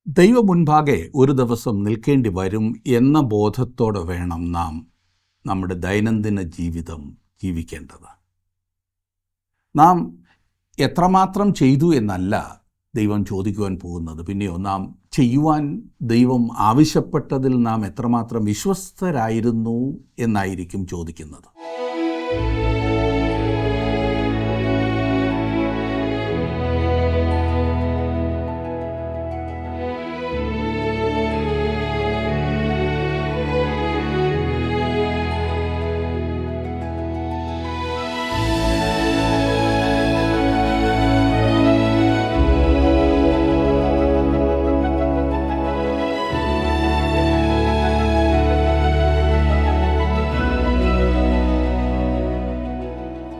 ദൈവ മുൻപാകെ ഒരു ദിവസം നിൽക്കേണ്ടി വരും എന്ന ബോധത്തോടെ വേണം നാം നമ്മുടെ ദൈനംദിന ജീവിതം ജീവിക്കേണ്ടത്. നാം എത്രമാത്രം ചെയ്തു എന്നല്ല ദൈവം ചോദിക്കുവാൻ പോകുന്നത്, പിന്നെയോ നാം ചെയ്യുവാൻ ദൈവം ആവശ്യപ്പെട്ടതിൽ നാം എത്രമാത്രം വിശ്വസ്തരായിരുന്നു എന്നായിരിക്കും ചോദിക്കുന്നത്.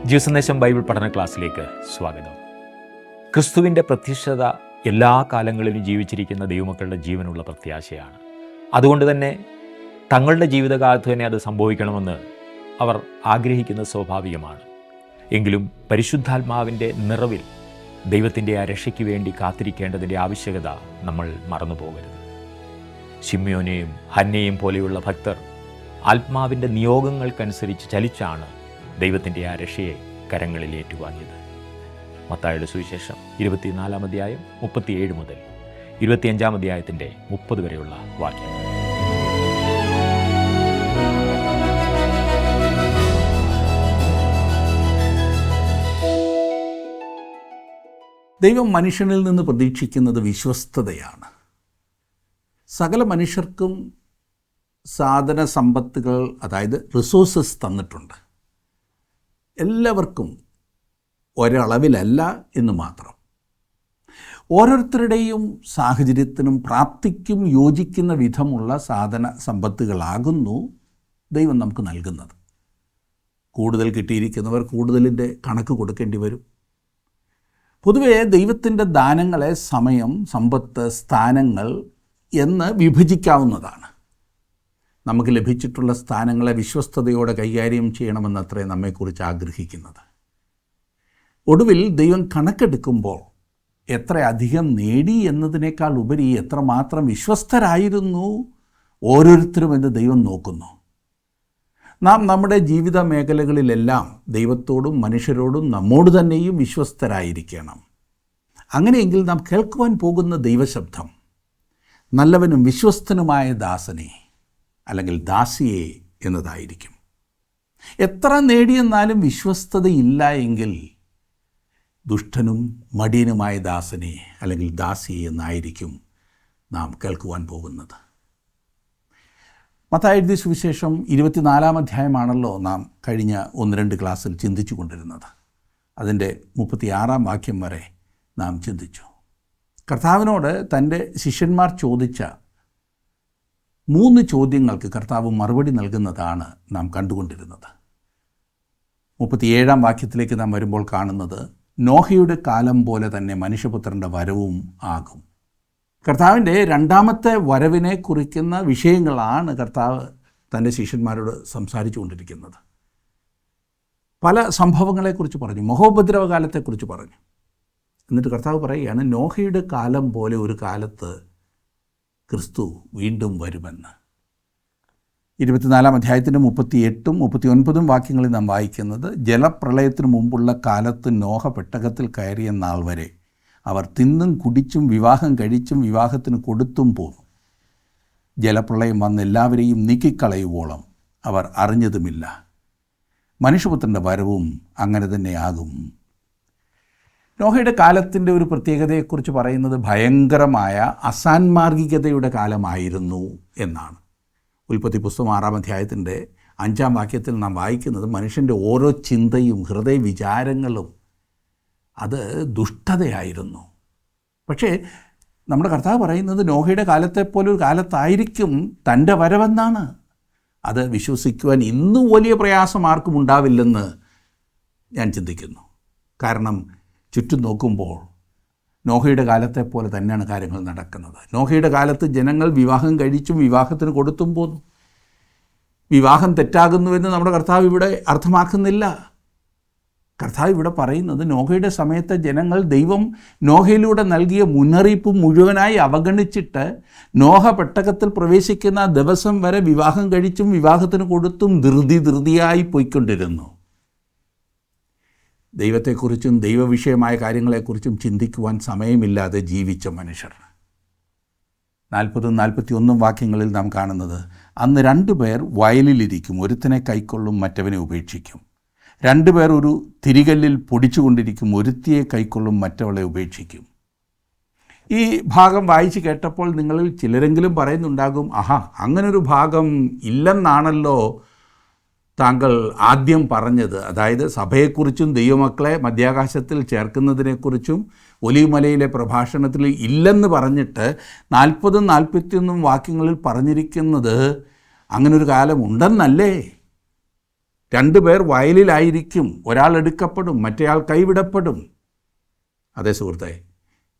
ജീവസന്ദേശം ബൈബിൾ പഠന ക്ലാസ്സിലേക്ക് സ്വാഗതം. ക്രിസ്തുവിൻ്റെ പ്രത്യക്ഷത എല്ലാ കാലങ്ങളിലും ജീവിച്ചിരിക്കുന്ന ദൈവമക്കളുടെ ജീവനുള്ള പ്രത്യാശയാണ്. അതുകൊണ്ട് തന്നെ തങ്ങളുടെ ജീവിതകാലത്ത് തന്നെ അത് സംഭവിക്കണമെന്ന് അവർ ആഗ്രഹിക്കുന്നത് സ്വാഭാവികമാണ്. എങ്കിലും പരിശുദ്ധാത്മാവിൻ്റെ നിറവിൽ ദൈവത്തിൻ്റെ ആ രക്ഷയ്ക്ക് വേണ്ടി കാത്തിരിക്കേണ്ടതിൻ്റെ ആവശ്യകത നമ്മൾ മറന്നു പോകരുത്. ശിമ്യോനെയും ഹന്നയെയും പോലെയുള്ള ഭക്തർ ആത്മാവിൻ്റെ നിയോഗങ്ങൾക്കനുസരിച്ച് ചലിച്ചാണ് ദൈവത്തിൻ്റെ ആ രക്ഷയെ കരങ്ങളിൽ ഏറ്റുവാങ്ങിയത്. മത്തായിയുടെ സുവിശേഷം 24 അധ്യായം 37 മുതൽ 25 അധ്യായത്തിൻ്റെ 30 വരെയുള്ള വാക്യങ്ങൾ. ദൈവം മനുഷ്യനിൽ നിന്ന് പ്രതീക്ഷിക്കുന്നത് വിശ്വസ്തതയാണ്. സകല മനുഷ്യർക്കും സാധന സമ്പത്തുകൾ, അതായത് റിസോഴ്സസ് തന്നിട്ടുണ്ട്. എല്ലാവർക്കും ഒരളവിലല്ല എന്ന് മാത്രം. ഓരോരുത്തരുടെയും സാഹചര്യത്തിനും പ്രാപ്തിക്കും യോജിക്കുന്ന വിധമുള്ള സാധന സമ്പത്തുകളാകുന്നു ദൈവം നമുക്ക് നൽകുന്നത്. കൂടുതൽ കിട്ടിയിരിക്കുന്നവർ കൂടുതലിൻ്റെ കണക്ക് കൊടുക്കേണ്ടി വരും. പൊതുവേ ദൈവത്തിൻ്റെ ദാനങ്ങളെ സമയം, സമ്പത്ത്, സ്ഥാനങ്ങൾ എന്ന് വിഭജിക്കാവുന്നതാണ്. നമുക്ക് ലഭിച്ചിട്ടുള്ള സ്ഥാനങ്ങളെ വിശ്വസ്തയോടെ കൈകാര്യം ചെയ്യണമെന്നത്രേ നമ്മെക്കുറിച്ച് ആഗ്രഹിക്കുന്നത്. ഒടുവിൽ ദൈവം കണക്കെടുക്കുമ്പോൾ എത്ര അധികം നേടി എന്നതിനേക്കാൾ ഉപരി എത്രമാത്രം വിശ്വസ്തരായിരുന്നു ഓരോരുത്തരും എന്ന് ദൈവം നോക്കുന്നു. നാം നമ്മുടെ ജീവിത മേഖലകളിലെല്ലാം ദൈവത്തോടും മനുഷ്യരോടും നമ്മോട് തന്നെയും വിശ്വസ്തരായിരിക്കണം. അങ്ങനെയെങ്കിൽ നാം കേൾക്കുവാൻ പോകുന്ന ദൈവശബ്ദം നല്ലവനും വിശ്വസ്തനുമായ ദാസനെ അല്ലെങ്കിൽ ദാസിയെ എന്നതായിരിക്കും. എത്ര നേടിയെന്നാലും വിശ്വസ്തതയില്ല എങ്കിൽ ദുഷ്ടനും മടിയനുമായ ദാസനെ അല്ലെങ്കിൽ ദാസിയെ എന്നായിരിക്കും നാം കേൾക്കുവാൻ പോകുന്നത്. മത്തായിയുടെ സുവിശേഷം 24 അധ്യായമാണല്ലോ നാം കഴിഞ്ഞ 1-2 ക്ലാസ്സിൽ ചിന്തിച്ചു കൊണ്ടിരുന്നത്. അതിൻ്റെ 36 വാക്യം വരെ നാം ചിന്തിച്ചു. കർത്താവിനോട് തൻ്റെ ശിഷ്യന്മാർ ചോദിച്ച 3 ചോദ്യങ്ങൾക്ക് കർത്താവ് മറുപടി നൽകുന്നതാണ് നാം കണ്ടുകൊണ്ടിരുന്നത്. 37 വാക്യത്തിലേക്ക് നാം വരുമ്പോൾ കാണുന്നത്, നോഹയുടെ കാലം പോലെ തന്നെ മനുഷ്യപുത്രൻ്റെ വരവും ആകും. കർത്താവിൻ്റെ രണ്ടാമത്തെ വരവിനെ കുറിക്കുന്ന വിഷയങ്ങളാണ് കർത്താവ് തൻ്റെ ശിഷ്യന്മാരോട് സംസാരിച്ചു കൊണ്ടിരിക്കുന്നത്. പല സംഭവങ്ങളെക്കുറിച്ച് പറഞ്ഞു, മഹോപദ്രവകാലത്തെക്കുറിച്ച് പറഞ്ഞു. എന്നിട്ട് കർത്താവ് പറയുകയാണ്, നോഹയുടെ കാലം പോലെ ഒരു കാലത്ത് ക്രിസ്തു വീണ്ടും വരുമെന്ന്. 24 അധ്യായത്തിൻ്റെ 38ഉം 39ഉം വാക്യങ്ങളിൽ നാം വായിക്കുന്നത്, ജലപ്രളയത്തിനു മുമ്പുള്ള കാലത്ത് നോഹ പെട്ടകത്തിൽ കയറിയ നാൾ വരെ അവർ തിന്നും കുടിച്ചും വിവാഹം കഴിച്ചും വിവാഹത്തിന് കൊടുത്തും പോന്നു. ജലപ്രളയം വന്ന് എല്ലാവരെയും നീക്കിക്കളയുവോളം അവർ അറിഞ്ഞതുമില്ല. മനുഷ്യപുത്രൻ്റെ വരവും അങ്ങനെ തന്നെയാകും. നോഹയുടെ കാലത്തിൻ്റെ ഒരു പ്രത്യേകതയെക്കുറിച്ച് പറയുന്നത് ഭയങ്കരമായ അസാൻമാർഗികതയുടെ കാലമായിരുന്നു എന്നാണ്. ഉൽപ്പത്തി പുസ്തകം 6 അധ്യായത്തിൻ്റെ 5 വാക്യത്തിൽ നാം വായിക്കുന്നത്, മനുഷ്യൻ്റെ ഓരോ ചിന്തയും ഹൃദയ വിചാരങ്ങളും അത് ദുഷ്ടതയായിരുന്നു. പക്ഷേ നമ്മുടെ കർത്താവ് പറയുന്നത് നോഹയുടെ കാലത്തെപ്പോലെ ഒരു കാലത്തായിരിക്കും തൻ്റെ വരവെന്നാണ്. അത് വിശ്വസിക്കുവാൻ ഇന്നും വലിയ പ്രയാസം ആർക്കും ഉണ്ടാവില്ലെന്ന് ഞാൻ ചിന്തിക്കുന്നു. കാരണം ചുറ്റും നോക്കുമ്പോൾ നോഹയുടെ കാലത്തെപ്പോലെ തന്നെയാണ് കാര്യങ്ങൾ നടക്കുന്നത്. നോഹയുടെ കാലത്ത് ജനങ്ങൾ വിവാഹം കഴിച്ചും വിവാഹത്തിന് കൊടുത്തും പോന്നു. വിവാഹം തെറ്റാകുന്നുവെന്ന് നമ്മുടെ കർത്താവ് ഇവിടെ അർത്ഥമാക്കുന്നില്ല. കർത്താവ് ഇവിടെ പറയുന്നത് നോഹയുടെ സമയത്തെ ജനങ്ങൾ ദൈവം നോഹയിലൂടെ നൽകിയ മുന്നറിയിപ്പ് മുഴുവനായി അവഗണിച്ചിട്ട് നോഹ പെട്ടകത്തിൽ പ്രവേശിക്കുന്ന ദിവസം വരെ വിവാഹം കഴിച്ചും വിവാഹത്തിന് കൊടുത്തും ധൃതിയായി പോയിക്കൊണ്ടിരുന്നു. ദൈവത്തെക്കുറിച്ചും ദൈവവിഷയമായ കാര്യങ്ങളെക്കുറിച്ചും ചിന്തിക്കുവാൻ സമയമില്ലാതെ ജീവിച്ച മനുഷ്യർ. 40-41 വാക്യങ്ങളിൽ നാം കാണുന്നത്, അന്ന് 2 പേർ വയലിലിരിക്കും, ഒരുത്തനെ കൈക്കൊള്ളും, മറ്റവനെ ഉപേക്ഷിക്കും. 2 പേർ ഒരു തിരികല്ലിൽ പൊടിച്ചുകൊണ്ടിരിക്കും, ഒരുത്തിയെ കൈക്കൊള്ളും, മറ്റവളെ ഉപേക്ഷിക്കും. ഈ ഭാഗം വായിച്ച് കേട്ടപ്പോൾ നിങ്ങളിൽ ചിലരെങ്കിലും പറയുന്നുണ്ടാകും, ആഹാ, അങ്ങനൊരു ഭാഗം ഇല്ലെന്നാണല്ലോ താങ്കൾ ആദ്യം പറഞ്ഞത്. അതായത് സഭയെക്കുറിച്ചും ദൈവമക്കളെ മധ്യാകാശത്തിൽ ചേർക്കുന്നതിനെക്കുറിച്ചും ഒലിവുമലയിലെ പ്രഭാഷണത്തിൽ ഇല്ലെന്ന് പറഞ്ഞിട്ട് 40-41 വാക്യങ്ങളിൽ പറഞ്ഞിരിക്കുന്നത് അങ്ങനൊരു കാലം ഉണ്ടെന്നല്ലേ? 2 പേർ വയലിലായിരിക്കും, ഒരാൾ എടുക്കപ്പെടും, മറ്റേയാൾ കൈവിടപ്പെടും. അതേ സുഹൃത്തെ,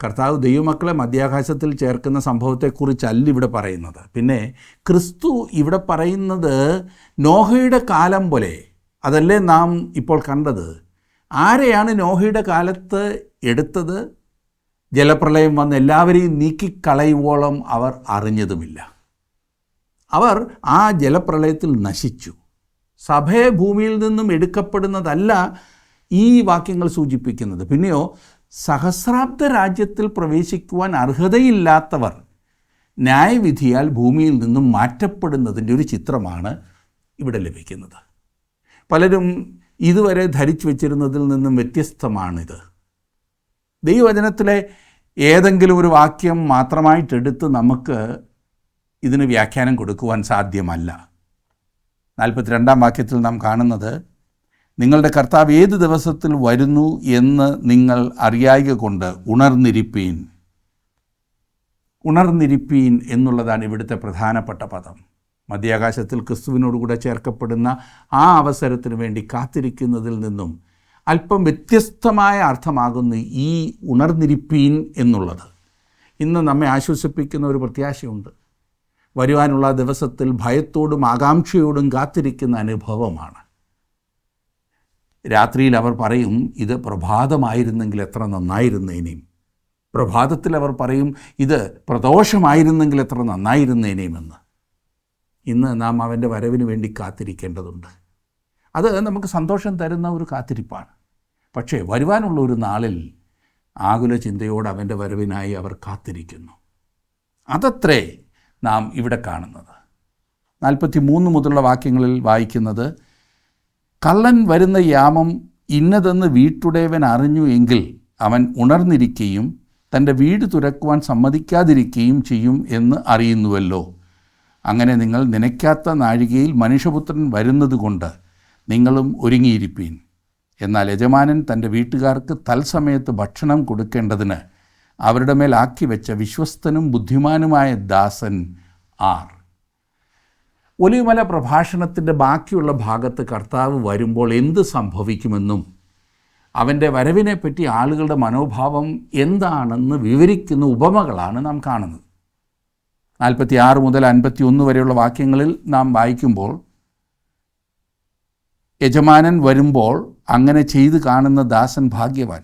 കർത്താവ് ദൈവമക്കളെ മധ്യാകാശത്തിൽ ചേർക്കുന്ന സംഭവത്തെക്കുറിച്ചല്ല ഇവിടെ പറയുന്നത്. പിന്നെ ക്രിസ്തു ഇവിടെ പറയുന്നത് നോഹയുടെ കാലം പോലെ അതല്ലേ നാം ഇപ്പോൾ കണ്ടത്. ആരെയാണ് നോഹയുടെ കാലത്ത് എടുത്തത്? ജലപ്രളയം വന്ന് എല്ലാവരെയും നീക്കിക്കളയുവോളം അവർ അറിഞ്ഞതുമില്ല. അവർ ആ ജലപ്രളയത്തിൽ നശിച്ചു. സഭയെ ഭൂമിയിൽ നിന്നും എടുക്കപ്പെടുന്നതല്ല ഈ വാക്യങ്ങൾ സൂചിപ്പിക്കുന്നത്. പിന്നെയോ സഹസ്രാബ്ദ രാജ്യത്തിൽ പ്രവേശിക്കുവാൻ അർഹതയില്ലാത്തവർ ന്യായവിധിയാൽ ഭൂമിയിൽ നിന്നും മാറ്റപ്പെടുന്നതിൻ്റെ ഒരു ചിത്രമാണ് ഇവിടെ ലഭിക്കുന്നത്. പലരും ഇതുവരെ ധരിച്ചു വച്ചിരുന്നതിൽ നിന്നും വ്യത്യസ്തമാണിത്. ദൈവവചനത്തിലെ ഏതെങ്കിലും ഒരു വാക്യം മാത്രമായിട്ടെടുത്ത് നമുക്ക് ഇതിന് വ്യാഖ്യാനം കൊടുക്കുവാൻ സാധ്യമല്ല. 42 വാക്യത്തിൽ നാം കാണുന്നത്, നിങ്ങളുടെ കർത്താവ് ഏത് ദിവസത്തിൽ വരുന്നു എന്ന് നിങ്ങൾ അറിയായ്ക കൊണ്ട് ഉണർന്നിരിപ്പീൻ. ഉണർന്നിരിപ്പീൻ എന്നുള്ളതാണ് ഇവിടുത്തെ പ്രധാനപ്പെട്ട പദം. മധ്യാകാശത്തിൽ ക്രിസ്തുവിനോടുകൂടെ ചേർക്കപ്പെടുന്ന ആ അവസരത്തിന് വേണ്ടി കാത്തിരിക്കുന്നതിൽ നിന്നും അല്പം വ്യത്യസ്തമായ അർത്ഥമാകുന്നു ഈ ഉണർന്നിരിപ്പീൻ എന്നുള്ളത്. ഇന്ന് നമ്മെ ആശ്വസിപ്പിക്കുന്ന ഒരു പ്രത്യാശയുണ്ട്. വരുവാനുള്ള ദിവസത്തിൽ ഭയത്തോടും ആകാംക്ഷയോടും കാത്തിരിക്കുന്ന അനുഭവമാണ്. രാത്രിയിൽ അവർ പറയും, ഇത് പ്രഭാതമായിരുന്നെങ്കിൽ എത്ര നന്നായിരുന്നേനേയും. പ്രഭാതത്തിൽ അവർ പറയും, ഇത് പ്രദോഷമായിരുന്നെങ്കിൽ എത്ര നന്നായിരുന്നേനേയുമെന്ന്. ഇന്ന് നാം അവൻ്റെ വരവിന് വേണ്ടി കാത്തിരിക്കേണ്ടതുണ്ട്. അത് നമുക്ക് സന്തോഷം തരുന്ന ഒരു കാത്തിരിപ്പാണ്. പക്ഷേ വരുവാനുള്ള ഒരു നാളിൽ ആകുല ചിന്തയോടെ അവൻ്റെ വരവിനായി അവർ കാത്തിരിക്കുന്നു. അതത്രേ നാം ഇവിടെ കാണുന്നത്. 43 മുതലുള്ള വാക്യങ്ങളിൽ വായിക്കുന്നത്, കള്ളൻ വരുന്ന യാമം ഇന്നതെന്ന് വീട്ടുടയവൻ അറിഞ്ഞു എങ്കിൽ അവൻ ഉണർന്നിരിക്കുകയും തൻ്റെ വീട് തുറക്കുവാൻ സമ്മതിക്കാതിരിക്കുകയും ചെയ്യും എന്ന് അറിയുന്നുവല്ലോ. അങ്ങനെ നിങ്ങൾ നനയ്ക്കാത്ത നാഴികയിൽ മനുഷ്യപുത്രൻ വരുന്നതുകൊണ്ട് നിങ്ങളും ഒരുങ്ങിയിരിപ്പീൻ. എന്നാൽ യജമാനൻ തൻ്റെ വീട്ടുകാർക്ക് തൽസമയത്ത് ഭക്ഷണം കൊടുക്കേണ്ടതിന് അവരുടെ മേൽ ആക്കി വെച്ച വിശ്വസ്തനും ബുദ്ധിമാനുമായ ദാസൻ ആർ. ഒലിവുമല പ്രഭാഷണത്തിൻ്റെ ബാക്കിയുള്ള ഭാഗത്ത് കർത്താവ് വരുമ്പോൾ എന്ത് സംഭവിക്കുമെന്നും അവൻ്റെ വരവിനെപ്പറ്റി ആളുകളുടെ മനോഭാവം എന്താണെന്ന് വിവരിക്കുന്ന ഉപമകളാണ് നാം കാണുന്നത്. 46 മുതൽ 51 വരെയുള്ള വാക്യങ്ങളിൽ നാം വായിക്കുമ്പോൾ, യജമാനൻ വരുമ്പോൾ അങ്ങനെ ചെയ്തു കാണുന്ന ദാസൻ ഭാഗ്യവാൻ.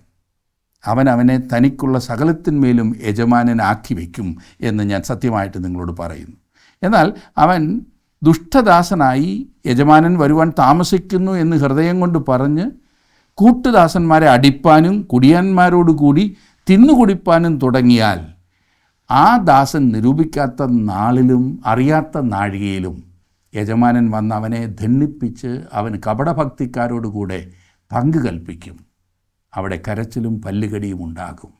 അവനെ തനിക്കുള്ള സകലത്തിന്മേലും യജമാനനാക്കി വയ്ക്കും എന്ന് ഞാൻ സത്യമായിട്ട് നിങ്ങളോട് പറയുന്നു. എന്നാൽ അവൻ ദുഷ്ടദാസനായി യജമാനൻ വരുവാൻ താമസിക്കുന്നു എന്ന് ഹൃദയം കൊണ്ട് പറഞ്ഞ് കൂട്ടുദാസന്മാരെ അടിപ്പാനും കുടിയന്മാരോടുകൂടി തിന്നുകുടിപ്പാനും തുടങ്ങിയാൽ ആ ദാസൻ നിരൂപിക്കാത്ത നാളിലും അറിയാത്ത നാഴികയിലും യജമാനൻ വന്ന് അവനെ ധന്യപ്പിച്ച് അവന് കപടഭക്തിക്കാരോടുകൂടെ പങ്ക് കൽപ്പിക്കും. അവിടെ കരച്ചിലും പല്ലുകടിയും ഉണ്ടാകും.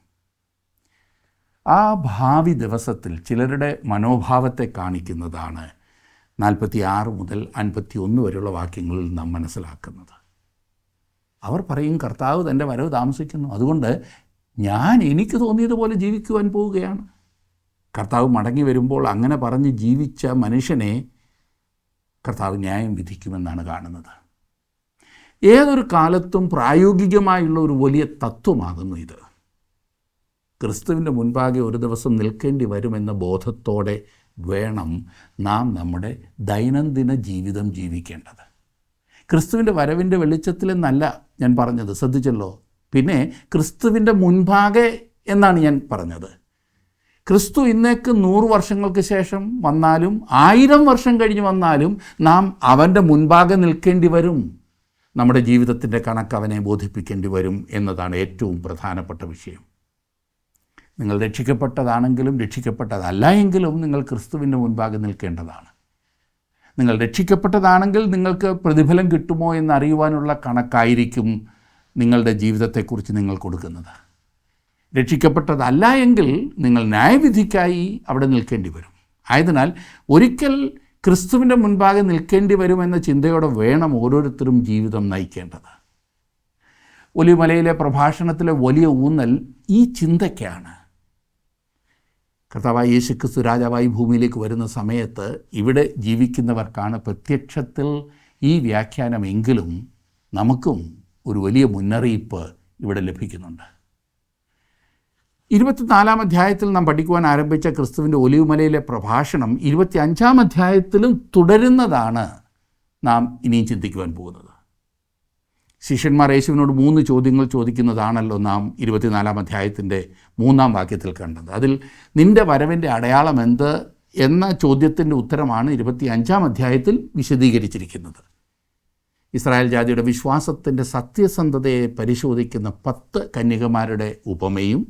ആ ഭാവി ദിവസത്തിൽ ചിലരുടെ മനോഭാവത്തെ കാണിക്കുന്നതാണ് 46 മുതൽ 51 വരെയുള്ള വാക്യങ്ങളിൽ നാം മനസ്സിലാക്കുന്നത്. അവർ പറയും, കർത്താവ് തൻ്റെ വരവ് താമസിക്കുന്നു, അതുകൊണ്ട് ഞാൻ എനിക്ക് തോന്നിയതുപോലെ ജീവിക്കുവാൻ പോവുകയാണ്. കർത്താവ് മടങ്ങി വരുമ്പോൾ അങ്ങനെ പറഞ്ഞ് ജീവിച്ച മനുഷ്യനെ കർത്താവ് ന്യായം വിധിക്കുമെന്നാണ് കാണുന്നത്. ഏതൊരു കാലത്തും പ്രായോഗികമായുള്ള ഒരു വലിയ തത്വമാകുന്നു ഇത്. ക്രിസ്തുവിൻ്റെ മുൻപാകെ ഒരു ദിവസം നിൽക്കേണ്ടി വരുമെന്ന ബോധത്തോടെ വേണം നാം നമ്മുടെ ദൈനംദിന ജീവിതം ജീവിക്കേണ്ടത്. ക്രിസ്തുവിൻ്റെ വരവിൻ്റെ വെളിച്ചത്തിലെന്നല്ല ഞാൻ പറഞ്ഞത്, ശ്രദ്ധിച്ചല്ലോ. പിന്നെ ക്രിസ്തുവിൻ്റെ മുൻപാകെ എന്നാണ് ഞാൻ പറഞ്ഞത്. ക്രിസ്തു ഇന്നേക്ക് 100 വർഷങ്ങൾക്ക് ശേഷം വന്നാലും 1000 വർഷം കഴിഞ്ഞ് വന്നാലും നാം അവൻ്റെ മുൻപാകെ നിൽക്കേണ്ടി വരും. നമ്മുടെ ജീവിതത്തിൻ്റെ കണക്ക് അവനെ ബോധിപ്പിക്കേണ്ടി വരും എന്നതാണ് ഏറ്റവും പ്രധാനപ്പെട്ട വിഷയം. നിങ്ങൾ രക്ഷിക്കപ്പെട്ടതാണെങ്കിലും രക്ഷിക്കപ്പെട്ടതല്ല എങ്കിലും നിങ്ങൾ ക്രിസ്തുവിൻ്റെ മുൻപാകെ നിൽക്കേണ്ടതാണ്. നിങ്ങൾ രക്ഷിക്കപ്പെട്ടതാണെങ്കിൽ നിങ്ങൾക്ക് പ്രതിഫലം കിട്ടുമോ എന്നറിയുവാനുള്ള കണക്കായിരിക്കും നിങ്ങളുടെ ജീവിതത്തെക്കുറിച്ച് നിങ്ങൾ കൊടുക്കുന്നത്. രക്ഷിക്കപ്പെട്ടതല്ല എങ്കിൽ നിങ്ങൾ ന്യായവിധിക്കായി അവിടെ നിൽക്കേണ്ടി വരും. ആയതിനാൽ ഒരിക്കൽ ക്രിസ്തുവിൻ്റെ മുൻപാകെ നിൽക്കേണ്ടി വരുമെന്ന ചിന്തയോടെ വേണം ഓരോരുത്തരും ജീവിതം നയിക്കേണ്ടത്. ഒലിവുമലയിലെ പ്രഭാഷണത്തിലെ വലിയ ഊന്നൽ ഈ ചിന്തയ്ക്കാണ്. കർത്താവായ യേശുക്രിസ്തു രാജാവായി ഭൂമിയിലേക്ക് വരുന്ന സമയത്ത് ഇവിടെ ജീവിക്കുന്നവർക്കാണ് പ്രത്യക്ഷത്തിൽ ഈ വ്യാഖ്യാനമെങ്കിലും നമുക്കും ഒരു വലിയ മുന്നറിയിപ്പ് ഇവിടെ ലഭിക്കുന്നുണ്ട്. 24-ാം അധ്യായത്തിൽ നാം പഠിക്കുവാൻ ആരംഭിച്ച ക്രിസ്തുവിൻ്റെ ഒലിവുമലയിലെ പ്രഭാഷണം 25-ാം അധ്യായത്തിലും തുടരുന്നതാണ് നാം ഇനിയും ചിന്തിക്കുവാൻ പോകുന്നത്. ശിഷ്യന്മാർ യേശുവിനോട് 3 ചോദ്യങ്ങൾ ചോദിക്കുന്നതാണല്ലോ നാം 24-ാം അധ്യായത്തിൻ്റെ 3-ാം വാക്യത്തിൽ കണ്ടത്. അതിൽ നിൻ്റെ വരവിൻ്റെ അടയാളം എന്ത് എന്ന ചോദ്യത്തിൻ്റെ ഉത്തരമാണ് 25-ാം അധ്യായത്തിൽ വിശദീകരിച്ചിരിക്കുന്നത്. ഇസ്രായേൽ ജാതിയുടെ വിശ്വാസത്തിൻ്റെ സത്യസന്ധതയെ പരിശോധിക്കുന്ന 10 കന്യകമാരുടെ ഉപമയും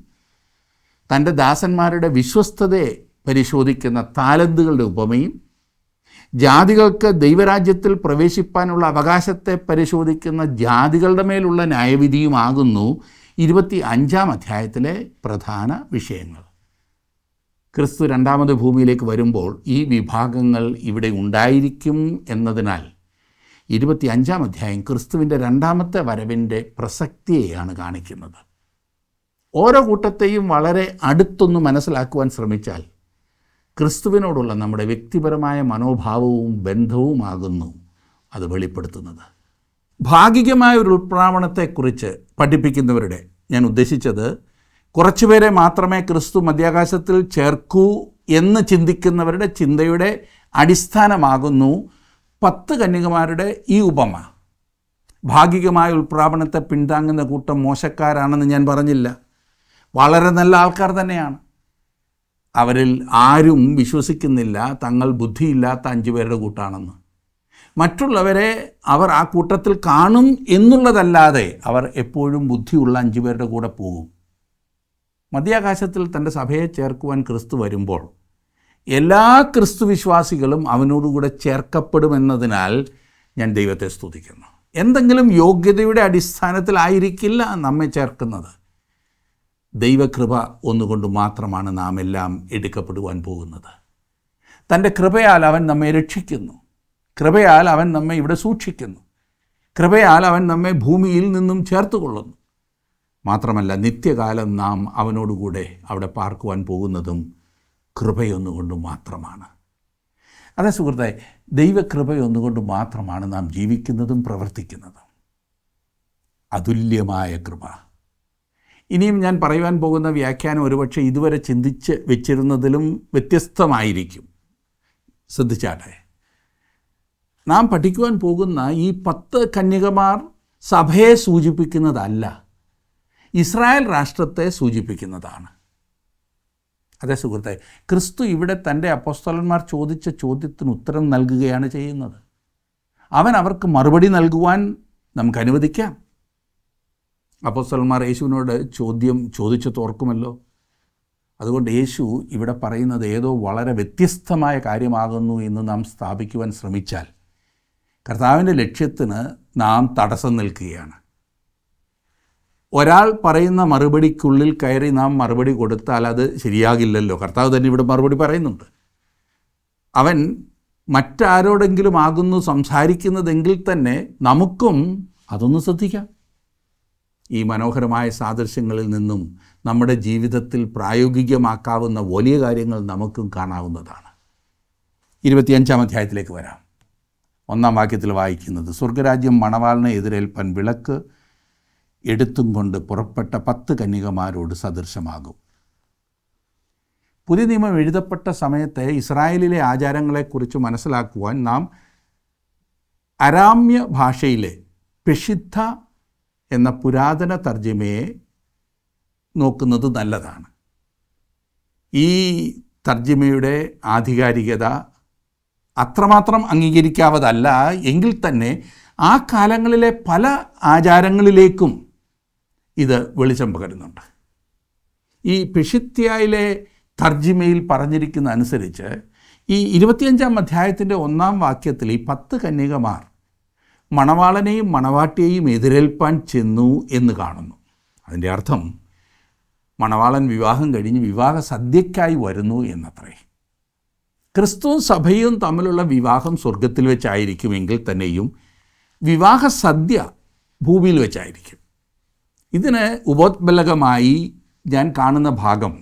തൻ്റെ ദാസന്മാരുടെ വിശ്വസ്തതയെ പരിശോധിക്കുന്ന താലന്തുകളുടെ ഉപമയും ജാതികൾക്ക് ദൈവരാജ്യത്തിൽ പ്രവേശിപ്പാനുള്ള അവകാശത്തെ പരിശോധിക്കുന്ന ജാതികളുടെ മേലുള്ള ന്യായവിധിയുമാകുന്നു 25-ാം അധ്യായത്തിലെ പ്രധാന വിഷയങ്ങൾ. ക്രിസ്തു രണ്ടാമത് ഭൂമിയിലേക്ക് വരുമ്പോൾ ഈ വിഭാഗങ്ങൾ ഇവിടെ ഉണ്ടായിരിക്കും എന്നതിനാൽ 25-ാം അധ്യായം ക്രിസ്തുവിൻ്റെ രണ്ടാമത്തെ വരവിൻ്റെ പ്രസക്തിയെയാണ് കാണിക്കുന്നത്. ഓരോ കൂട്ടത്തെയും വളരെ അടുത്തൊന്ന് മനസ്സിലാക്കുവാൻ ശ്രമിച്ചാൽ ക്രിസ്തുവിനോടുള്ള നമ്മുടെ വ്യക്തിപരമായ മനോഭാവവും ബന്ധവുമാകുന്നു അത് വെളിപ്പെടുത്തുന്നത്. ഭാഗികമായ ഒരു ഉൾപ്രാവണത്തെക്കുറിച്ച് പഠിപ്പിക്കുന്നവരുടെ ഞാൻ ഉദ്ദേശിച്ചത് കുറച്ചുപേരെ മാത്രമേ ക്രിസ്തു മധ്യാകാശത്തിൽ ചേർക്കൂ എന്ന് ചിന്തിക്കുന്നവരുടെ ചിന്തയുടെ അടിസ്ഥാനമാകുന്നു 10 കന്യകമാരുടെ ഈ ഉപമ. ഭാഗികമായ ഉൾപ്രാവണത്തെ പിന്താങ്ങുന്ന കൂട്ടം മോശക്കാരാണെന്ന് ഞാൻ പറഞ്ഞില്ല. വളരെ നല്ല ആൾക്കാർ തന്നെയാണ്. അവരിൽ ആരും വിശ്വസിക്കുന്നില്ല തങ്ങൾ ബുദ്ധിയില്ലാത്ത 5 പേരുടെ കൂട്ടാണെന്ന്. മറ്റുള്ളവരെ അവർ ആ കൂട്ടത്തിൽ കാണും എന്നുള്ളതല്ലാതെ അവർ എപ്പോഴും ബുദ്ധിയുള്ള 5 പേരുടെ കൂടെ പോകും. മധ്യാകാശത്തിൽ തൻ്റെ സഭയെ ചേർക്കുവാൻ ക്രിസ്തു വരുമ്പോൾ എല്ലാ ക്രിസ്തു വിശ്വാസികളും അവനോടുകൂടെ ചേർക്കപ്പെടുമെന്നതിനാൽ ഞാൻ ദൈവത്തെ സ്തുതിക്കുന്നു. എന്തെങ്കിലും യോഗ്യതയുടെ അടിസ്ഥാനത്തിലായിരിക്കില്ല നമ്മെ ചേർക്കുന്നത്. ദൈവകൃപ ഒന്നുകൊണ്ട് മാത്രമാണ് നാം എല്ലാം എടുക്കപ്പെടുവാൻ പോകുന്നത്. തൻ്റെ കൃപയാൽ അവൻ നമ്മെ രക്ഷിക്കുന്നു. കൃപയാൽ അവൻ നമ്മെ ഇവിടെ സൂക്ഷിക്കുന്നു. കൃപയാൽ അവൻ നമ്മെ ഭൂമിയിൽ നിന്നും ചേർത്തുകൊള്ളുന്നു. മാത്രമല്ല നിത്യകാലം നാം അവനോടുകൂടെ അവിടെ പാർക്കുവാൻ പോകുന്നതും കൃപയൊന്നുകൊണ്ട് മാത്രമാണ്. അതേ സുഹൃത്തെ, ദൈവകൃപയൊന്നുകൊണ്ട് മാത്രമാണ് നാം ജീവിക്കുന്നതും പ്രവർത്തിക്കുന്നതും. അതുല്യമായ കൃപ. ഇനിയും ഞാൻ പറയുവാൻ പോകുന്ന വ്യാഖ്യാനം ഒരുപക്ഷെ ഇതുവരെ ചിന്തിച്ച് വെച്ചിരുന്നതിലും വ്യത്യസ്തമായിരിക്കും. ശ്രദ്ധിച്ചാട്ടെ. നാം പഠിക്കുവാൻ പോകുന്ന ഈ 10 കന്യകമാർ സഭയെ സൂചിപ്പിക്കുന്നതല്ല, ഇസ്രായേൽ രാഷ്ട്രത്തെ സൂചിപ്പിക്കുന്നതാണ്. അതേ സുഹൃത്തെ, ക്രിസ്തു ഇവിടെ തൻ്റെ അപ്പോസ്തലന്മാർ ചോദിച്ച ചോദ്യത്തിന് ഉത്തരം നൽകുകയാണ് ചെയ്യുന്നത്. അവൻ അവർക്ക് മറുപടി നൽകുവാൻ നമുക്ക് അനുവദിക്കാം. അപ്പോസ്തലന്മാർ യേശുവിനോട് ചോദ്യം ചോദിച്ചു തോർക്കുമല്ലോ. അതുകൊണ്ട് യേശു ഇവിടെ പറയുന്നത് ഏതോ വളരെ വ്യത്യസ്തമായ കാര്യമാകുന്നു എന്ന് നാം സ്ഥാപിക്കുവാൻ ശ്രമിച്ചാൽ കർത്താവിൻ്റെ ലക്ഷ്യത്തിന് നാം തടസ്സം നിൽക്കുകയാണ്. ഒരാൾ പറയുന്ന മറുപടിക്കുള്ളിൽ കയറി നാം മറുപടി കൊടുത്താൽ അത് ശരിയാകില്ലല്ലോ. കർത്താവ് തന്നെ ഇവിടെ മറുപടി പറയുന്നുണ്ട്. അവൻ മറ്റാരോടെങ്കിലും ആകുന്നു സംസാരിക്കുന്നതെങ്കിൽ തന്നെ നമുക്കും അതൊന്ന് ശ്രദ്ധിക്കാം. ഈ മനോഹരമായ സാദൃശ്യങ്ങളിൽ നിന്നും നമ്മുടെ ജീവിതത്തിൽ പ്രായോഗികമാക്കാവുന്ന വലിയ കാര്യങ്ങൾ നമുക്കും കാണാവുന്നതാണ്. 25-ാം അധ്യായത്തിലേക്ക് വരാം. 1-ാം വാക്യത്തിൽ വായിക്കുന്നത്, സ്വർഗരാജ്യം മണവാളിനെ എതിരേൽപ്പാൻ വിളക്ക് എടുത്തും കൊണ്ട് പുറപ്പെട്ട 10 കന്യകമാരോട് സദൃശമാകും. പുതിയ നിയമം എഴുതപ്പെട്ട സമയത്തെ ഇസ്രായേലിലെ ആചാരങ്ങളെക്കുറിച്ച് മനസ്സിലാക്കുവാൻ നാം അരാമ്യ ഭാഷയിലെ പെഷിദ്ധ എന്ന പുരാതന തർജ്ജിമയെ നോക്കുന്നത് നല്ലതാണ്. ഈ തർജ്ജിമയുടെ ആധികാരികത അത്രമാത്രം അംഗീകരിക്കാവതല്ല എങ്കിൽ തന്നെ ആ കാലങ്ങളിലെ പല ആചാരങ്ങളിലേക്കും ഇത് വെളിച്ചം പകരുന്നുണ്ട്. ഈ പെഷിത്യയിലെ തർജ്ജിമയിൽ പറഞ്ഞിരിക്കുന്ന അനുസരിച്ച് ഈ 25-ാം അധ്യായത്തിൻ്റെ 1-ാം വാക്യത്തിൽ ഈ 10 കന്യകമാർ മണവാളനെയും മണവാട്ടിയെയും എതിരേൽപ്പാൻ ചെന്നു എന്ന് കാണുന്നു. അതിൻ്റെ അർത്ഥം മണവാളൻ വിവാഹം കഴിഞ്ഞ് വിവാഹ സദ്യയ്ക്കായി വരുന്നു എന്നത്രേ. ക്രിസ്തുവും സഭയും തമ്മിലുള്ള വിവാഹം സ്വർഗത്തിൽ വെച്ചായിരിക്കുമെങ്കിൽ തന്നെയും വിവാഹ സദ്യ ഭൂമിയിൽ വെച്ചായിരിക്കും. ഇതിന് ഉപോത്ബലകമായി ഞാൻ കാണുന്ന ഭാഗം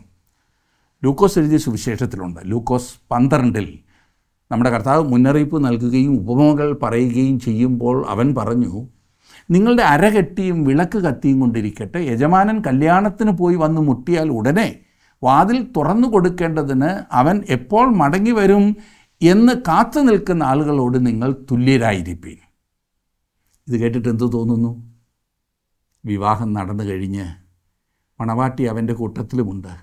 ലൂക്കോസ് എഴുതിയ സുവിശേഷത്തിലുണ്ട്. ലൂക്കോസ് 12-ൽ നമ്മുടെ കർത്താവ് മുന്നറിയിപ്പ് നൽകുകയും ഉപമകൾ പറയുകയും ചെയ്യുമ്പോൾ അവൻ പറഞ്ഞു, നിങ്ങളുടെ അരകെട്ടിയും വിളക്ക് കത്തിയും കൊണ്ടിരിക്കട്ടെ, യജമാനൻ കല്യാണത്തിന് പോയി വന്ന് മുട്ടിയാൽ ഉടനെ വാതിൽ തുറന്നു കൊടുക്കേണ്ടതിന് അവൻ എപ്പോൾ മടങ്ങി വരും എന്ന് കാത്തു നിൽക്കുന്ന ആളുകളോട് നിങ്ങൾ തുല്യരായിരിപ്പീൻ. ഇത് കേട്ടിട്ട് എന്തു തോന്നുന്നു? വിവാഹം നടന്നു കഴിഞ്ഞ് മണവാട്ടി അവൻ്റെ കൂട്ടത്തിലുമുണ്ട്.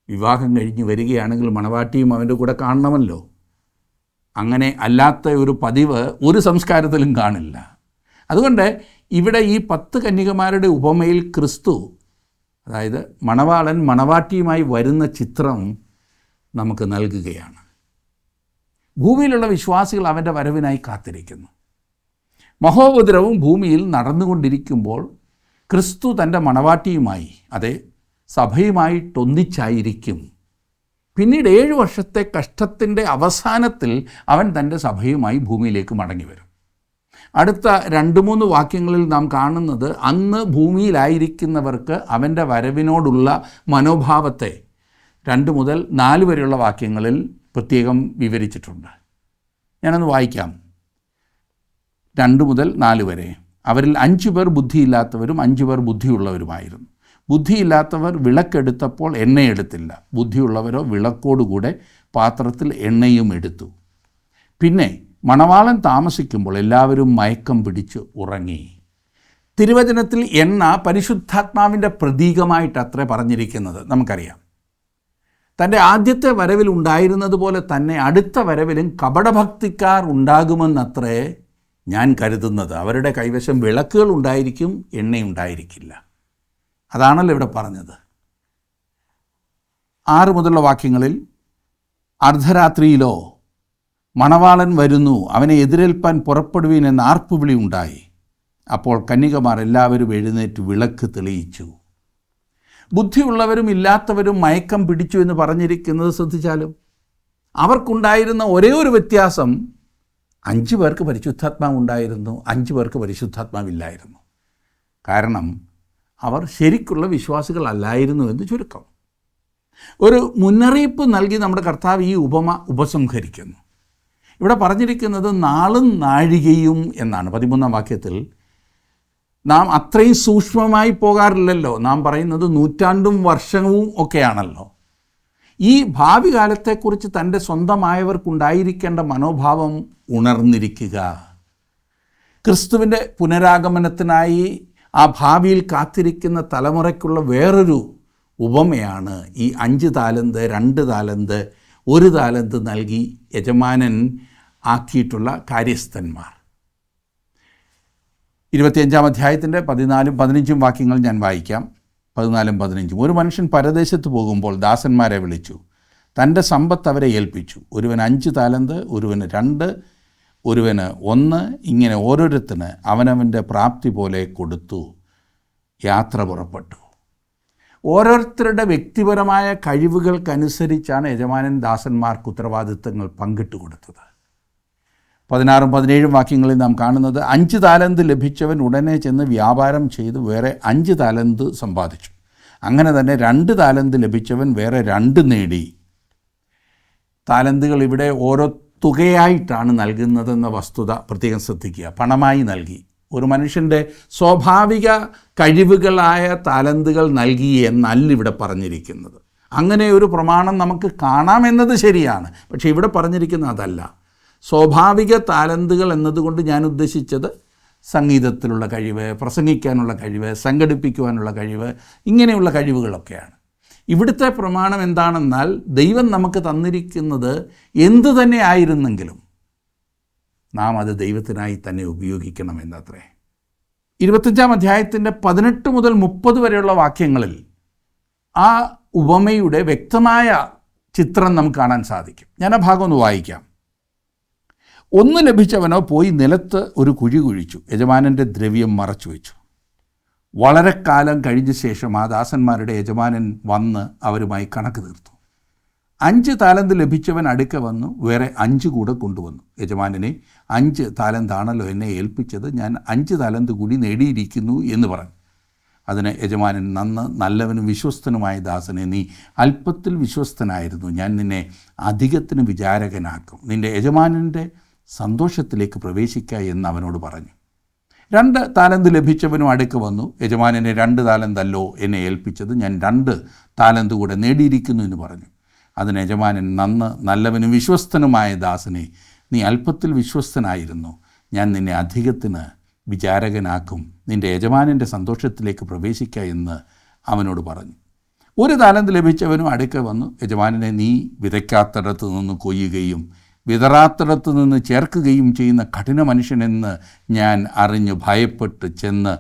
വിവാഹം കഴിഞ്ഞ് വരികയാണെങ്കിൽ മണവാട്ടിയും അവൻ്റെ കൂടെ കാണണമല്ലോ. അങ്ങനെ അല്ലാത്ത ഒരു പതിവ് ഒരു സംസ്കാരത്തിലും കാണില്ല. അതുകൊണ്ട് ഇവിടെ ഈ 10 കന്യകമാരുടെ ഉപമയിൽ ക്രിസ്തു, അതായത് മണവാളൻ മണവാട്ടിയുമായി വരുന്ന ചിത്രം നമുക്ക് നൽകുകയാണ്. ഭൂമിയിലുള്ള വിശ്വാസികൾ അവൻ്റെ വരവിനായി കാത്തിരിക്കുന്നു. മഹോപദ്രവം ഭൂമിയിൽ നടന്നുകൊണ്ടിരിക്കുമ്പോൾ ക്രിസ്തു തൻ്റെ മണവാട്ടിയുമായി, അതെ സഭയുമായിട്ടൊന്നിച്ചായിരിക്കും. പിന്നീട് 7 വർഷത്തെ കഷ്ടത്തിൻ്റെ അവസാനത്തിൽ അവൻ തൻ്റെ സഭയുമായി ഭൂമിയിലേക്ക് മടങ്ങി വരും. അടുത്ത 2-3 വാക്യങ്ങളിൽ നാം കാണുന്നത് അന്ന് ഭൂമിയിലായിരിക്കുന്നവർക്ക് അവൻ്റെ വരവിനോടുള്ള മനോഭാവത്തെ 2 മുതൽ 4 വരെയുള്ള വാക്യങ്ങളിൽ പ്രത്യേകം വിവരിച്ചിട്ടുണ്ട്. ഞാനൊന്ന് വായിക്കാം. 2 മുതൽ 4 വരെ. അവരിൽ 5 പേർ ബുദ്ധിയില്ലാത്തവരും 5 പേർ ബുദ്ധിയുള്ളവരുമായിരുന്നു. ബുദ്ധിയില്ലാത്തവർ വിളക്കെടുത്തപ്പോൾ എണ്ണയെടുത്തില്ല. ബുദ്ധിയുള്ളവരോ വിളക്കോടുകൂടെ പാത്രത്തിൽ എണ്ണയും എടുത്തു. പിന്നെ മണവാളൻ താമസിക്കുമ്പോൾ എല്ലാവരും മയക്കം പിടിച്ച് ഉറങ്ങി. തിരുവചനത്തിൽ എണ്ണ പരിശുദ്ധാത്മാവിൻ്റെ പ്രതീകമായിട്ടത്രേ പറഞ്ഞിരിക്കുന്നത്. നമുക്കറിയാം, തൻ്റെ ആദ്യത്തെ വരവിൽ ഉണ്ടായിരുന്നത് പോലെ തന്നെ അടുത്ത വരവിലും കപടഭക്തിക്കാർ ഉണ്ടാകുമെന്നത്രേ ഞാൻ കരുതുന്നത്. അവരുടെ കൈവശം വിളക്കുകൾ ഉണ്ടായിരിക്കും, എണ്ണയുണ്ടായിരിക്കില്ല. അതാണല്ലോ ഇവിടെ പറഞ്ഞത്. 6 മുതലുള്ള വാക്യങ്ങളിൽ അർദ്ധരാത്രിയിലോ മണവാളൻ വരുന്നു, അവനെ എതിരേൽപ്പാൻ പുറപ്പെടുവീൻ എന്ന ആർപ്പുവിളി ഉണ്ടായി. അപ്പോൾ കന്യകമാർ എല്ലാവരും എഴുന്നേറ്റ് വിളക്ക് തെളിയിച്ചു. ബുദ്ധിയുള്ളവരും ഇല്ലാത്തവരും മയക്കം പിടിച്ചു എന്ന് പറഞ്ഞിരിക്കുന്നത് ശ്രദ്ധിച്ചാലും അവർക്കുണ്ടായിരുന്ന ഒരേ ഒരു വ്യത്യാസം, 5 പേർക്ക് പരിശുദ്ധാത്മാവ് ഉണ്ടായിരുന്നു, 5 പേർക്ക് പരിശുദ്ധാത്മാവില്ലായിരുന്നു. കാരണം അവർ ശരിക്കുള്ള വിശ്വാസികളല്ലായിരുന്നു എന്ന് ചുരുക്കം. ഒരു മുന്നറിയിപ്പ് നൽകി നമ്മുടെ കർത്താവ് ഈ ഉപമ ഉപസംഹരിക്കുന്നു. ഇവിടെ പറഞ്ഞിരിക്കുന്നത് നാളും നാഴികയും എന്നാണ്. 13-ാം വാക്യത്തിൽ നാം അത്രയും സൂക്ഷ്മമായി പോകാറില്ലല്ലോ. നാം പറയുന്നത് നൂറ്റാണ്ടും വർഷവും ഒക്കെയാണല്ലോ. ഈ ഭാവി കാലത്തെക്കുറിച്ച് തൻ്റെ സ്വന്തമായവർക്കുണ്ടായിരിക്കേണ്ട മനോഭാവം ഉണർന്നിരിക്കുക. ക്രിസ്തുവിൻ്റെ പുനരാഗമനത്തിനായി ആ ഭാവിയിൽ കാത്തിരിക്കുന്ന തലമുറയ്ക്കുള്ള വേറൊരു ഉപമയാണ് ഈ 5 താലന്ത്, 2 താലന്ത്, 1 താലന്ത് നൽകി യജമാനൻ ആക്കിയിട്ടുള്ള കാര്യസ്ഥന്മാർ. 25-ാം അധ്യായത്തിൻ്റെ 14-ഉം 15-ഉം വാക്യങ്ങൾ ഞാൻ വായിക്കാം. 14-ഉം 15-ഉം. ഒരു മനുഷ്യൻ പരദേശത്ത് പോകുമ്പോൾ ദാസന്മാരെ വിളിച്ചു, തൻ്റെ സമ്പത്ത് അവരെ ഏൽപ്പിച്ചു. ഒരുവന് 5 താലന്ത്, ഒരുവന് 2, ഒരുവന് 1, ഇങ്ങനെ ഓരോരുത്തന് അവനവൻ്റെ പ്രാപ്തി പോലെ കൊടുത്തു. യാത്ര പുറപ്പെട്ടു. ഓരോരുത്തരുടെ വ്യക്തിപരമായ കഴിവുകൾക്കനുസരിച്ചാണ് യജമാനൻ ദാസന്മാർക്ക് ഉത്തരവാദിത്തങ്ങൾ പങ്കിട്ട് കൊടുത്തത്. 16-ഉം 17-ഉം വാക്യങ്ങളിൽ നാം കാണുന്നത്, 5 താലന്ത് ലഭിച്ചവൻ ഉടനെ ചെന്ന് വ്യാപാരം ചെയ്ത് വേറെ 5 താലന്ത് സമ്പാദിച്ചു. അങ്ങനെ തന്നെ 2 താലന്ത് ലഭിച്ചവൻ വേറെ 2 നേടി. താലന്തുകൾ ഇവിടെ ഓരോ തുകയായിട്ടാണ് നൽകുന്നതെന്ന വസ്തുത പ്രത്യേകം ശ്രദ്ധിക്കുക. പണമായി നൽകി. ഒരു മനുഷ്യൻ്റെ സ്വാഭാവിക കഴിവുകളായ താലന്തുകൾ നൽകി എന്നല്ല ഇവിടെ പറഞ്ഞിരിക്കുന്നത്. അങ്ങനെ ഒരു പ്രമാണം നമുക്ക് കാണാമെന്നത് ശരിയാണ്. പക്ഷേ ഇവിടെ പറഞ്ഞിരിക്കുന്നത് അതല്ല. സ്വാഭാവിക താലന്തുകൾ എന്നതുകൊണ്ട് ഞാൻ ഉദ്ദേശിച്ചത് സംഗീതത്തിലുള്ള കഴിവ്, പ്രസംഗിക്കാനുള്ള കഴിവ്, സംഘടിപ്പിക്കുവാനുള്ള കഴിവ്, ഇങ്ങനെയുള്ള കഴിവുകളൊക്കെയാണ്. ഇവിടുത്തെ പ്രമാണം എന്താണെന്നാൽ ദൈവം നമുക്ക് തന്നിരിക്കുന്നത് എന്തു തന്നെ ആയിരുന്നെങ്കിലും നാം അത് ദൈവത്തിനായി തന്നെ ഉപയോഗിക്കണമെന്നത്രേ. 25-ാം അധ്യായത്തിൻ്റെ 18 മുതൽ 30 വരെയുള്ള വാക്യങ്ങളിൽ ആ ഉപമയുടെ വ്യക്തമായ ചിത്രം നമുക്ക് കാണാൻ സാധിക്കും. ഞാൻ ആ ഭാഗം ഒന്ന് വായിക്കാം. ഒന്ന് ലഭിച്ചവനോ പോയി നിലത്ത് ഒരു കുഴി കുഴിച്ചു, യജമാനൻ്റെ ദ്രവ്യം മറച്ചു വെച്ചു. വളരെ കാലം കഴിഞ്ഞ ശേഷം ആ ദാസന്മാരുടെ യജമാനൻ വന്ന് അവരുമായി കണക്ക് തീർത്തു. 5 താലന്ത് ലഭിച്ചവൻ അടുക്ക വന്നു വേറെ 5 കൂടെ കൊണ്ടുവന്നു. യജമാനനെ, 5 താലന്താണല്ലോ എന്നെ ഏൽപ്പിച്ചത്, ഞാൻ 5 താലന്ത് കൂടി നേടിയിരിക്കുന്നു എന്ന് പറഞ്ഞു. അതിന് യജമാനൻ, നല്ലവനും വിശ്വസ്തനുമായ ദാസനെ, നീ അല്പത്തിൽ വിശ്വസ്തനായിരുന്നു, ഞാൻ നിന്നെ അധികത്തിന് വിചാരകനാക്കും, നിൻ്റെ യജമാനൻ്റെ സന്തോഷത്തിലേക്ക് പ്രവേശിക്കുക എന്ന് അവനോട് പറഞ്ഞു. 2 താലന്ത് ലഭിച്ചവനും അടുക്ക വന്നു. യജമാനനെ, 2 താലന്തല്ലോ എന്നെ ഏൽപ്പിച്ചത്, ഞാൻ 2 താലന്ത് കൂടെ നേടിയിരിക്കുന്നു എന്ന് പറഞ്ഞു. അതിന് യജമാനൻ, നല്ലവനും വിശ്വസ്തനുമായ ദാസനെ, നീ അല്പത്തിൽ വിശ്വസ്തനായിരുന്നു, ഞാൻ നിന്നെ അധികത്തിന് വിചാരകനാക്കും, നിൻ്റെ യജമാനൻ്റെ സന്തോഷത്തിലേക്ക് പ്രവേശിക്കുക എന്ന് അവനോട് പറഞ്ഞു. 1 താലന്ത് ലഭിച്ചവനും അടുക്ക വന്നു. യജമാനനെ, നീ വിതയ്ക്കാത്തിടത്ത് നിന്ന് കൊയ്യുകയും വിതറാത്തിടത്ത് നിന്ന് ചേർക്കുകയും ചെയ്യുന്ന കഠിന മനുഷ്യനെന്ന് ഞാൻ അറിഞ്ഞു ഭയപ്പെട്ട് ചെന്ന്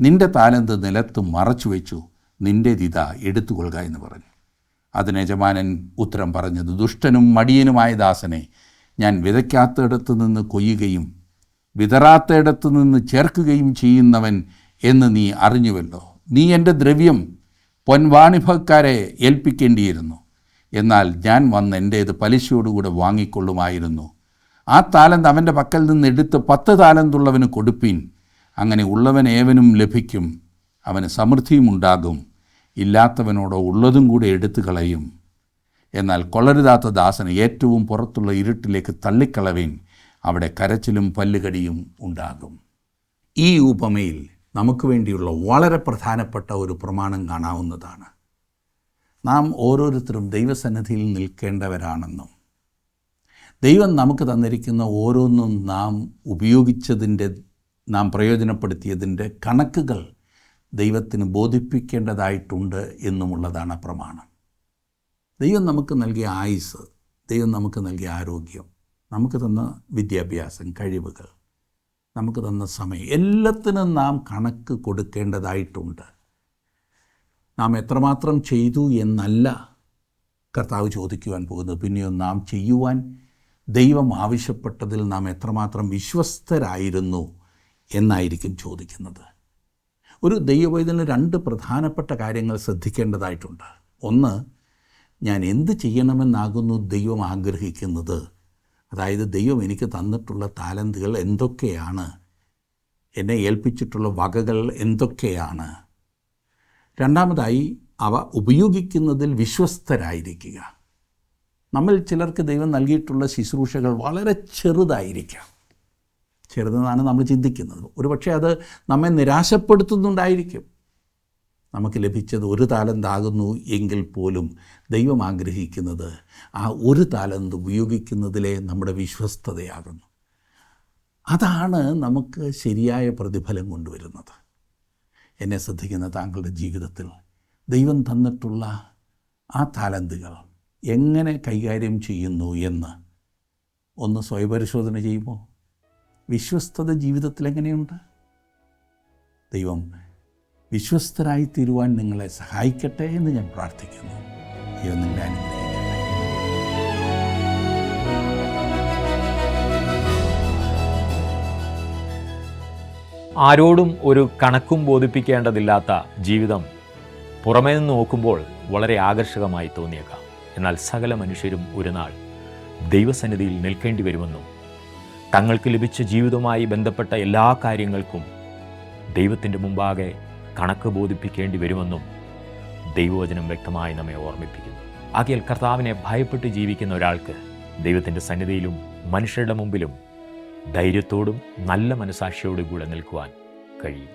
നിൻ്റെ താലന്ത് നിലത്ത് മറച്ചു വെച്ചു, നിൻ്റേതിതാ എടുത്തുകൊള്ളുക എന്ന് പറഞ്ഞു. അതിന് യജമാനൻ ഉത്തരം പറഞ്ഞത്, ദുഷ്ടനും മടിയനുമായ ദാസനെ, ഞാൻ വിതയ്ക്കാത്തിടത്ത് നിന്ന് കൊയ്യുകയും വിതറാത്തിടത്ത് നിന്ന് ചേർക്കുകയും ചെയ്യുന്നവൻ എന്ന് നീ അറിഞ്ഞുവല്ലോ. നീ എൻ്റെ ദ്രവ്യം പൊൻവാണിഭക്കാരെ ഏൽപ്പിക്കേണ്ടിയിരുന്നു, എന്നാൽ ഞാൻ വന്ന് എൻ്റേത് പലിശയോടുകൂടെ വാങ്ങിക്കൊള്ളുമായിരുന്നു. ആ താലന്ത് അവൻ്റെ പക്കൽ നിന്ന് എടുത്ത് 10 താലന്തുള്ളവന് കൊടുപ്പീൻ, അങ്ങനെ ഉള്ളവൻ ഏവനും ലഭിക്കും, അവന് സമൃദ്ധിയും ഉണ്ടാകും, ഇല്ലാത്തവനോടോ ഉള്ളതും കൂടെ എടുത്തു കളയും. എന്നാൽ കൊള്ളരുതാത്ത ദാസന് ഏറ്റവും പുറത്തുള്ള ഇരുട്ടിലേക്ക് തള്ളിക്കളവേൻ, അവിടെ കരച്ചിലും പല്ലുകടിയും ഉണ്ടാകും. ഈ ഉപമയിൽ നമുക്ക് വേണ്ടിയുള്ള വളരെ പ്രധാനപ്പെട്ട ഒരു പ്രമാണം കാണാവുന്നതാണ്. നാം ഓരോരുത്തരും ദൈവസന്നിധിയിൽ നിൽക്കേണ്ടവരാണെന്നും ദൈവം നമുക്ക് തന്നിരിക്കുന്ന ഓരോന്നും നാം ഉപയോഗിച്ചതിൻ്റെ, നാം പ്രയോജനപ്പെടുത്തിയതിൻ്റെ കണക്കുകൾ ദൈവത്തിന് ബോധിപ്പിക്കേണ്ടതായിട്ടുണ്ട് എന്നുമുള്ളതാണ് പ്രമാണം. ദൈവം നമുക്ക് നൽകിയ ആയുസ്, ദൈവം നമുക്ക് നൽകിയ ആരോഗ്യം, നമുക്ക് തന്ന വിദ്യാഭ്യാസം, കഴിവുകൾ, നമുക്ക് തന്ന സമയം, എല്ലാത്തിനും നാം കണക്ക് കൊടുക്കേണ്ടതായിട്ടുണ്ട്. നാം എത്രമാത്രം ചെയ്തു എന്നല്ല കർത്താവ് ചോദിക്കുവാൻ പോകുന്നത്, പിന്നെയോ നാം ചെയ്യുവാൻ ദൈവം ആവശ്യപ്പെട്ടതിൽ നാം എത്രമാത്രം വിശ്വസ്തരായിരുന്നു എന്നായിരിക്കും ചോദിക്കുന്നത്. ഒരു ദൈവവൈദ്യന് 2 പ്രധാനപ്പെട്ട കാര്യങ്ങൾ ശ്രദ്ധിക്കേണ്ടതായിട്ടുണ്ട്. ഒന്ന്, ഞാൻ എന്ത് ചെയ്യണമെന്നാകുന്നു ദൈവം ആഗ്രഹിക്കുന്നത്, അതായത് ദൈവം എനിക്ക് തന്നിട്ടുള്ള താലന്തുകൾ എന്തൊക്കെയാണ്, എന്നെ ഏൽപ്പിച്ചിട്ടുള്ള വകകൾ എന്തൊക്കെയാണ്. രണ്ടാമതായി, അവ ഉപയോഗിക്കുന്നതിൽ വിശ്വസ്തരായിരിക്കുക. നമ്മൾ ചിലർക്ക് ദൈവം നൽകിയിട്ടുള്ള ശുശ്രൂഷകൾ വളരെ ചെറുതായിരിക്കാം, ചെറുതെന്നാണ് നമ്മൾ ചിന്തിക്കുന്നത്. ഒരുപക്ഷെ അത് നമ്മെ നിരാശപ്പെടുത്തുന്നുണ്ടായിരിക്കും. നമുക്ക് ലഭിച്ചത് 1 താലന്താകുന്നു എങ്കിൽ പോലും ദൈവം ആഗ്രഹിക്കുന്നത് ആ 1 താലന്ത് ഉപയോഗിക്കുന്നതിലെ നമ്മുടെ വിശ്വസ്തതയാകുന്നു. അതാണ് നമുക്ക് ശരിയായ പ്രതിഫലം കൊണ്ടുവരുന്നത്. എന്നെ ശ്രദ്ധിക്കുന്ന താങ്കളുടെ ജീവിതത്തിൽ ദൈവം തന്നിട്ടുള്ള ആ താലന്തുകൾ എങ്ങനെ കൈകാര്യം ചെയ്യുന്നു എന്ന് ഒന്ന് സ്വയപരിശോധന ചെയ്യുമോ? വിശ്വസ്തത ജീവിതത്തിൽ എങ്ങനെയുണ്ട്? ദൈവം വിശ്വസ്തരായി തീരുവാൻ നിങ്ങളെ സഹായിക്കട്ടെ എന്ന് ഞാൻ പ്രാർത്ഥിക്കുന്നു. ദൈവം നിങ്ങളെ അനുഗ്രഹിക്കട്ടെ. ആരോടും ഒരു കണക്കും ബോധിപ്പിക്കേണ്ടതില്ലാത്ത ജീവിതം പുറമേ നിന്ന് നോക്കുമ്പോൾ വളരെ ആകർഷകമായി തോന്നിയേക്കാം. എന്നാൽ സകല മനുഷ്യരും ഒരു നാൾ ദൈവസന്നിധിയിൽ നിൽക്കേണ്ടി വരുമെന്നും തങ്ങൾക്ക് ലഭിച്ച ജീവിതവുമായി ബന്ധപ്പെട്ട എല്ലാ കാര്യങ്ങൾക്കും ദൈവത്തിൻ്റെ മുമ്പാകെ കണക്ക് ബോധിപ്പിക്കേണ്ടി വരുമെന്നും ദൈവവചനം വ്യക്തമായി നമ്മെ ഓർമ്മിപ്പിക്കുന്നു. ആകയാൽ കർത്താവിനെ ഭയപ്പെട്ട് ജീവിക്കുന്ന ഒരാൾക്ക് ദൈവത്തിൻ്റെ സന്നിധിയിലും മനുഷ്യരുടെ മുമ്പിലും ധൈര്യത്തോടും നല്ല മനസാക്ഷിയോടും കൂടെ നിൽക്കുവാൻ കഴിയും.